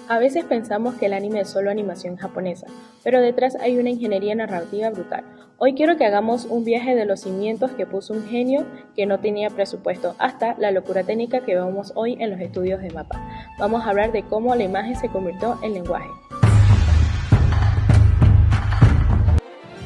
A veces pensamos que el anime es solo animación japonesa, pero detrás hay una ingeniería narrativa brutal. Hoy quiero que hagamos un viaje de los cimientos que puso un genio que no tenía presupuesto hasta la locura técnica que vemos hoy en los estudios de MAPPA. Vamos a hablar de cómo la imagen se convirtió en lenguaje.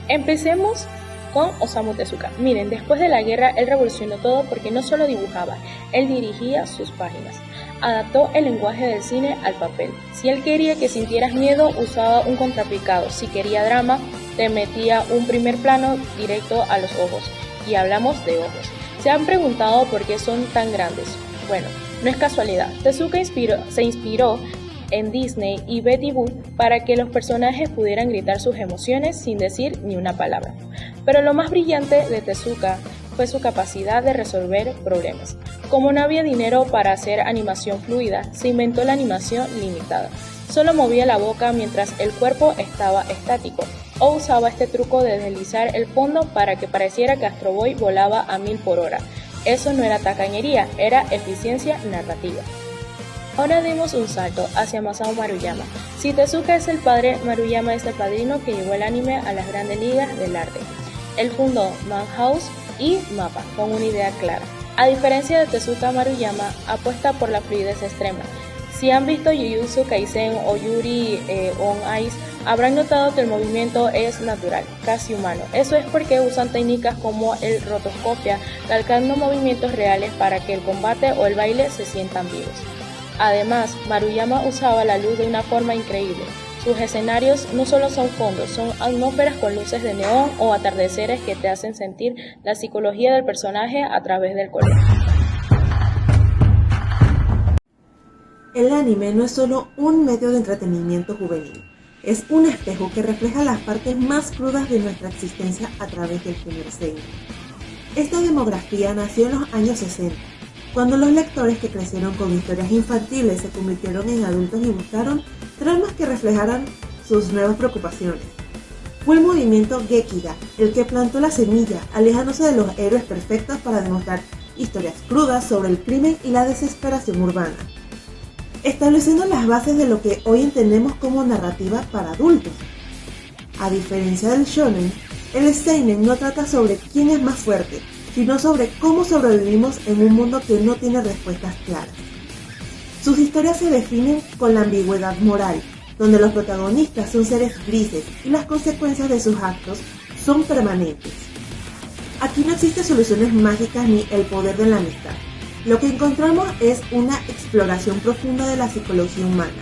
Empecemos con Osamu Tezuka. Miren, después de la guerra él revolucionó todo porque no solo dibujaba, él dirigía sus páginas. Adaptó el lenguaje del cine al papel. Si él quería que sintieras miedo, usaba un contrapicado. Si quería drama, te metía un primer plano directo a los ojos. Y hablamos de ojos. ¿Se han preguntado por qué son tan grandes? Bueno, no es casualidad. Tezuka se inspiró en Disney y Betty Boop para que los personajes pudieran gritar sus emociones sin decir ni una palabra. Pero lo más brillante de Tezuka fue su capacidad de resolver problemas. Como no había dinero para hacer animación fluida, se inventó la animación limitada. Solo movía la boca mientras el cuerpo estaba estático, o usaba este truco de deslizar el fondo para que pareciera que Astro Boy volaba a 1000 por hora. Eso no era tacañería, era eficiencia narrativa. Ahora demos un salto hacia Masao Maruyama. Si Tezuka es el padre, Maruyama es el padrino que llevó el anime a las grandes ligas del arte. Él fundó Madhouse y MAPPA con una idea clara. A diferencia de Tezuka, Maruyama apuesta por la fluidez extrema. Si han visto Jujutsu Kaisen o Yuri on Ice, habrán notado que el movimiento es natural, casi humano. Eso es porque usan técnicas como el rotoscopia, calcando movimientos reales para que el combate o el baile se sientan vivos. Además, Maruyama usaba la luz de una forma increíble. Sus escenarios no solo son fondos, son atmósferas con luces de neón o atardeceres que te hacen sentir la psicología del personaje a través del color. El anime no es solo un medio de entretenimiento juvenil, es un espejo que refleja las partes más crudas de nuestra existencia a través del género seinen. Esta demografía nació en los años 60, cuando los lectores que crecieron con historias infantiles se convirtieron en adultos y buscaron tramas que reflejaran sus nuevas preocupaciones. Fue el movimiento Gekiga el que plantó la semilla, alejándose de los héroes perfectos para demostrar historias crudas sobre el crimen y la desesperación urbana, estableciendo las bases de lo que hoy entendemos como narrativa para adultos. A diferencia del shonen, el seinen no trata sobre quién es más fuerte, sino sobre cómo sobrevivimos en un mundo que no tiene respuestas claras. Sus historias se definen con la ambigüedad moral, donde los protagonistas son seres grises y las consecuencias de sus actos son permanentes. Aquí no existen soluciones mágicas ni el poder de la amistad. Lo que encontramos es una exploración profunda de la psicología humana,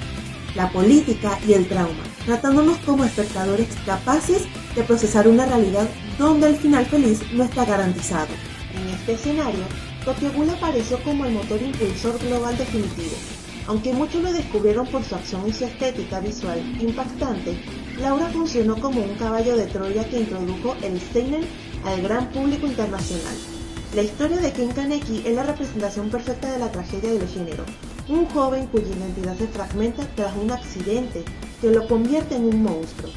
la política y el trauma, tratándonos como espectadores capaces de procesar una realidad donde el final feliz no está garantizado. En este escenario, Tokyo Ghoul apareció como el motor impulsor global definitivo. Aunque muchos lo descubrieron por su acción y su estética visual impactante, la obra funcionó como un caballo de Troya que introdujo el seinen al gran público internacional. La historia de Ken Kaneki es la representación perfecta de la tragedia del género. Un joven cuya identidad se fragmenta tras un accidente que lo convierte en un monstruo.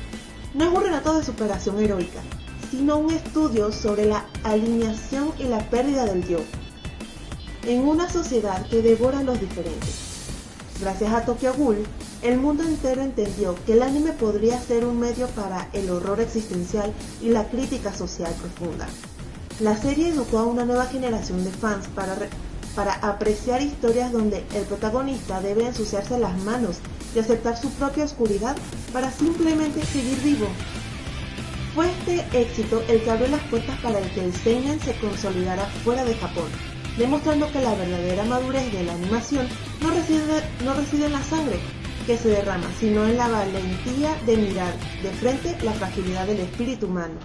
No es un relato de superación heroica, sino un estudio sobre la alineación y la pérdida del yo, en una sociedad que devora a los diferentes. Gracias a Tokyo Ghoul, el mundo entero entendió que el anime podría ser un medio para el horror existencial y la crítica social profunda. La serie educó a una nueva generación de fans para apreciar historias donde el protagonista debe ensuciarse las manos y aceptar su propia oscuridad para simplemente seguir vivo. Fue este éxito el que abrió las puertas para que el seinen se consolidara fuera de Japón, demostrando que la verdadera madurez de la animación no reside en la sangre que se derrama, sino en la valentía de mirar de frente la fragilidad del espíritu humano.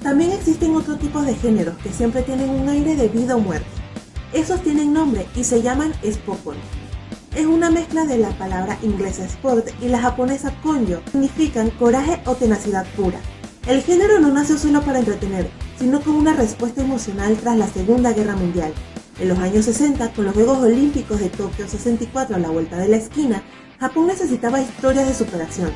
También existen otros tipos de géneros que siempre tienen un aire de vida o muerte. Esos tienen nombre y se llaman Spokon. Es una mezcla de la palabra inglesa sport y la japonesa konyo, significan coraje o tenacidad pura. El género no nació solo para entretener, sino como una respuesta emocional tras la Segunda Guerra Mundial. En los años 60, con los Juegos Olímpicos de Tokio 64 a la vuelta de la esquina, Japón necesitaba historias de superación.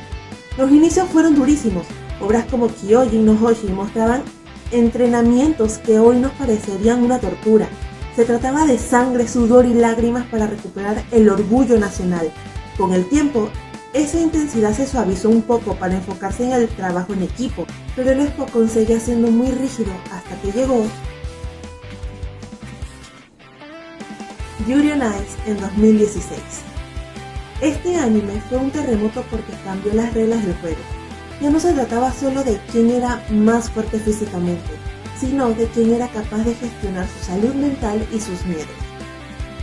Los inicios fueron durísimos. Obras como Kyojin no Hoshi mostraban entrenamientos que hoy nos parecerían una tortura. Se trataba de sangre, sudor y lágrimas para recuperar el orgullo nacional. Con el tiempo, esa intensidad se suavizó un poco para enfocarse en el trabajo en equipo, pero el Spokon seguía siendo muy rígido hasta que llegó Yuri on Ice en 2016. Este anime fue un terremoto porque cambió las reglas del juego. Ya no se trataba solo de quién era más fuerte físicamente, sino de quién era capaz de gestionar su salud mental y sus miedos.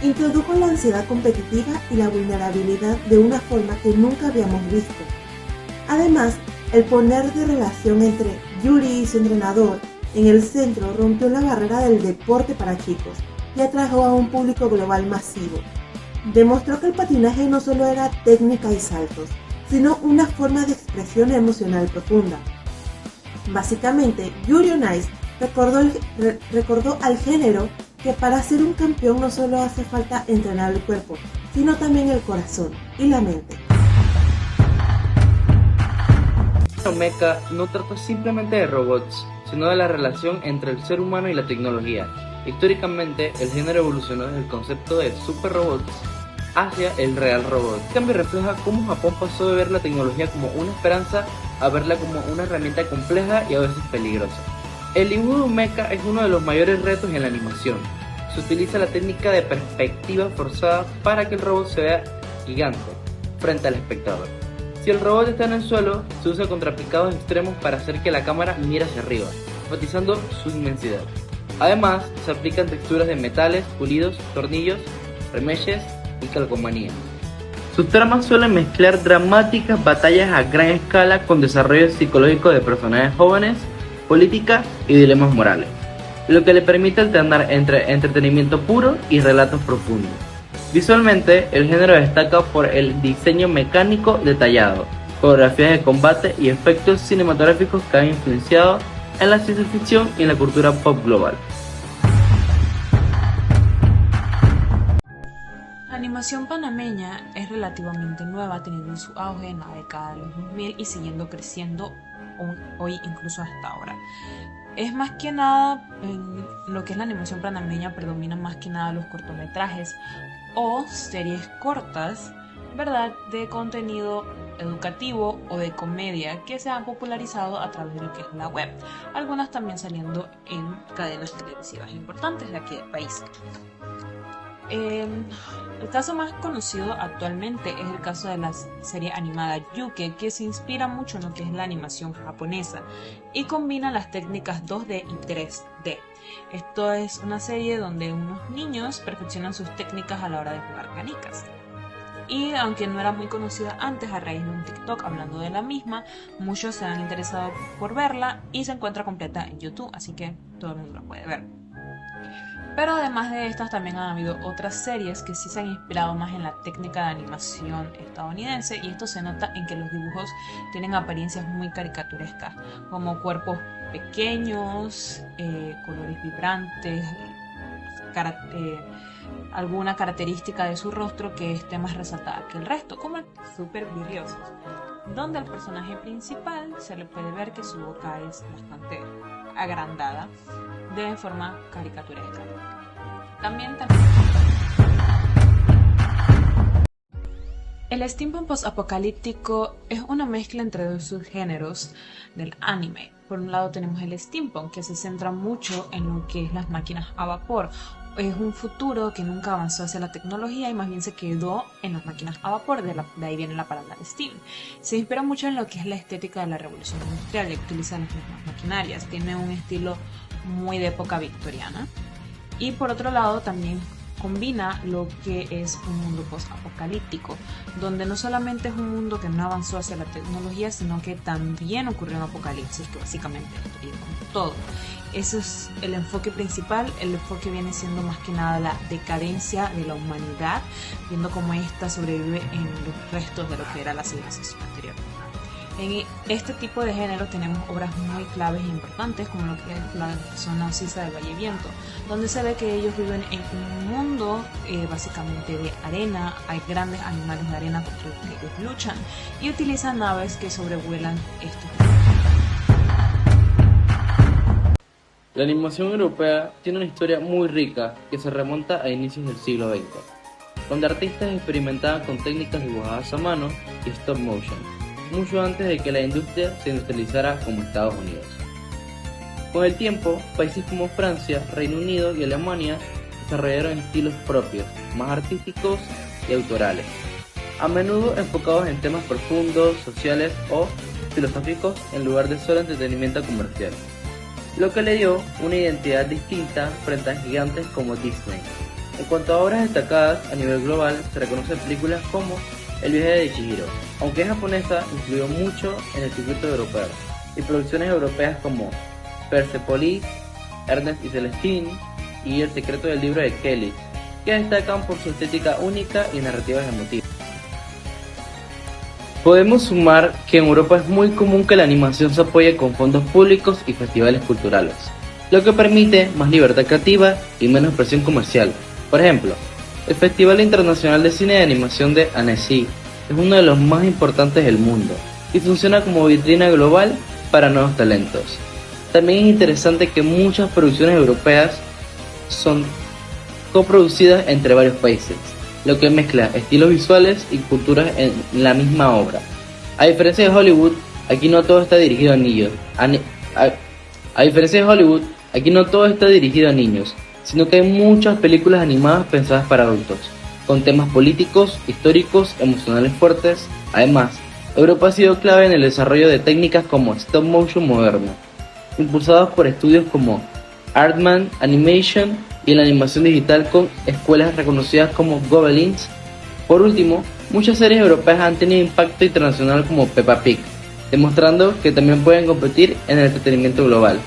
Introdujo la ansiedad competitiva y la vulnerabilidad de una forma que nunca habíamos visto. Además, el poner de relación entre Yuri y su entrenador en el centro rompió la barrera del deporte para chicos y atrajo a un público global masivo. Demostró que el patinaje no solo era técnica y saltos, sino una forma de expresión emocional profunda. Básicamente, Yuri on Ice recordó al género que para ser un campeón no solo hace falta entrenar el cuerpo, sino también el corazón y la mente. Mecha no trata simplemente de robots, sino de la relación entre el ser humano y la tecnología. Históricamente, el género evolucionó desde el concepto de super robots hacia el real robot. Este cambio refleja cómo Japón pasó de ver la tecnología como una esperanza a verla como una herramienta compleja y a veces peligrosa. El dibujo de un mecha es uno de los mayores retos en la animación. Se utiliza la técnica de perspectiva forzada para que el robot se vea gigante frente al espectador. Si el robot está en el suelo, se usa contrapicados extremos para hacer que la cámara mire hacia arriba, enfatizando su inmensidad. Además, se aplican texturas de metales, pulidos, tornillos, remelles y calcomanía. Sus tramas suelen mezclar dramáticas batallas a gran escala con desarrollo psicológico de personajes jóvenes, política y dilemas morales, lo que le permite alternar entre entretenimiento puro y relatos profundos. Visualmente, el género destaca por el diseño mecánico detallado, coreografías de combate y efectos cinematográficos que han influenciado en la ciencia ficción y en la cultura pop global. La animación panameña es relativamente nueva, teniendo su auge en la década de los 2000 y siguiendo creciendo hoy incluso hasta ahora. Es más que nada, en lo que es la animación panameña, predominan más que nada los cortometrajes o series cortas, ¿verdad?, de contenido educativo o de comedia que se han popularizado a través de lo que es la web, algunas también saliendo en cadenas televisivas importantes de aquí del país. El caso más conocido actualmente es el caso de la serie animada Yuke, que se inspira mucho en lo que es la animación japonesa y combina las técnicas 2D y 3D. Esto es una serie donde unos niños perfeccionan sus técnicas a la hora de jugar canicas. Y aunque no era muy conocida antes, a raíz de un TikTok hablando de la misma, muchos se han interesado por verla y se encuentra completa en YouTube, así que todo el mundo la puede ver. Pero además de estas también han habido otras series que sí se han inspirado más en la técnica de animación estadounidense, y esto se nota en que los dibujos tienen apariencias muy caricaturescas, como cuerpos pequeños, colores vibrantes, alguna característica de su rostro que esté más resaltada que el resto, como el super vidriosos, donde al personaje principal se le puede ver que su boca es bastante agrandada de forma caricaturesca. También el steampunk post-apocalíptico es una mezcla entre dos subgéneros del anime. Por un lado tenemos el steampunk, que se centra mucho en lo que es las máquinas a vapor. Es un futuro que nunca avanzó hacia la tecnología y más bien se quedó en las máquinas a vapor, de ahí viene la palabra steam. Se inspira mucho en lo que es la estética de la revolución industrial y utiliza las mismas maquinarias. Tiene un estilo muy de época victoriana. Y por otro lado también combina lo que es un mundo post-apocalíptico, donde no solamente es un mundo que no avanzó hacia la tecnología, sino que también ocurrió un apocalipsis que básicamente destruyó todo. Ese es el enfoque principal. El enfoque viene siendo más que nada la decadencia de la humanidad, viendo cómo ésta sobrevive en los restos de lo que era la civilización anterior. En este tipo de género tenemos obras muy claves e importantes, como lo que es la zona Sisa del Valle Viento, donde se ve que ellos viven en un mundo básicamente de arena. Hay grandes animales de arena contra los que ellos luchan y utilizan naves que sobrevuelan estos. La animación europea tiene una historia muy rica que se remonta a inicios del siglo XX. donde artistas experimentaban con técnicas dibujadas a mano y stop motion, mucho antes de que la industria se industrializara como Estados Unidos. Con el tiempo, países como Francia, Reino Unido y Alemania desarrollaron estilos propios, más artísticos y autorales, a menudo enfocados en temas profundos, sociales o filosóficos en lugar de solo entretenimiento comercial, lo que le dio una identidad distinta frente a gigantes como Disney. En cuanto a obras destacadas a nivel global, se reconocen películas como El viaje de Chihiro, aunque es japonesa, influyó mucho en el circuito europeo, y producciones europeas como Persepolis, Ernest y Celestine y El secreto del libro de Kelly, que destacan por su estética única y narrativas emotivas. Podemos sumar que en Europa es muy común que la animación se apoye con fondos públicos y festivales culturales, lo que permite más libertad creativa y menos presión comercial. Por ejemplo, el Festival Internacional de Cine de Animación de Annecy es uno de los más importantes del mundo y funciona como vitrina global para nuevos talentos. También es interesante que muchas producciones europeas son coproducidas entre varios países, lo que mezcla estilos visuales y culturas en la misma obra. A diferencia de Hollywood, aquí no todo está dirigido a niños. A diferencia de Hollywood, aquí no todo está dirigido a niños, sino que hay muchas películas animadas pensadas para adultos, con temas políticos, históricos, emocionales fuertes. Además, Europa ha sido clave en el desarrollo de técnicas como stop motion moderno, impulsados por estudios como Aardman Animation y la animación digital con escuelas reconocidas como Gobelins. Por último, muchas series europeas han tenido impacto internacional como Peppa Pig, demostrando que también pueden competir en el entretenimiento global.